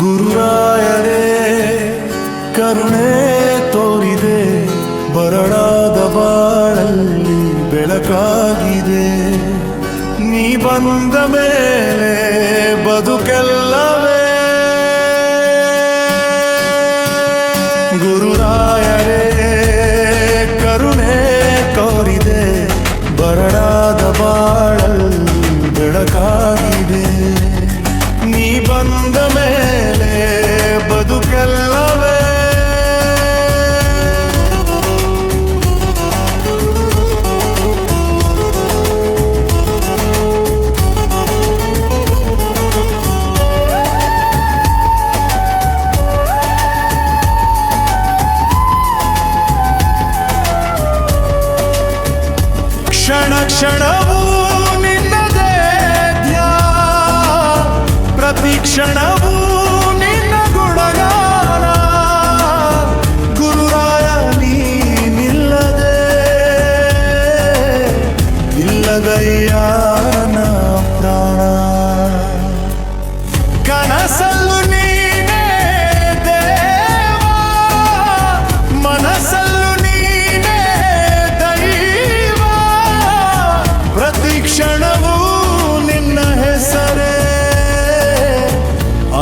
ಗುರುರಾಯರೇ ಕರುಣೆ ತೋರಿದೆ, ಬರಡಾದ ಬಾಳಲ್ಲಿ ಬೆಳಕಾಗಿದೆ. ನೀ ಬಂದ ಮೇಲೆ ಬದುಕೆಲ್ಲವೇ. ಗುರುರಾಯರೇ ಕರುಣೆ ತೋರಿದೆ, ಬರಡಾದ ಬಾಳಲ್ಲಿ ಬೆಳಕಾಗಿದೆ. ನೀ ಬಂದ ಮೇಲೆ ಬದುಕೆಲ್ಲವೇ. ಕ್ಷಣ ಕ್ಷಣವೂ ನಿನ್ನದೇ ಧ್ಯಾನ, ಪ್ರತಿ ಕ್ಷಣವೂ ನಿನ್ನ ಗುಣಗಾನ. ಗುರುರಾಯ ನೀನಿಲ್ಲದೆ ಇಲ್ಲದಯ್ಯ ನನ್ನ ಪ್ರಾಣ. ಕನಸಲ್ಲು ನೀನೇ ದೇವ, ಮನಸ್ಸಲ್ಲು ನೀನೇ ದೈವ. ಪ್ರತಿ ಕ್ಷಣವೂ ನಿನ್ನ ಹೆಸರೇ,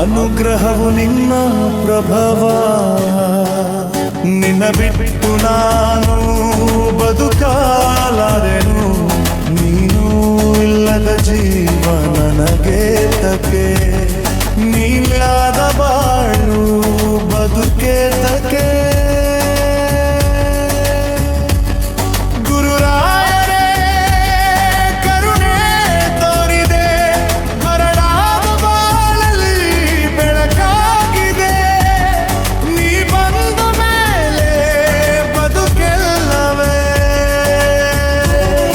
ಅನುಗ್ರಹವು ನಿನ್ನ ಪ್ರಭವ. ನಿನ್ನ ಬಿಟ್ಟು ನಾನು ಬದುಕಲಾರೆನು.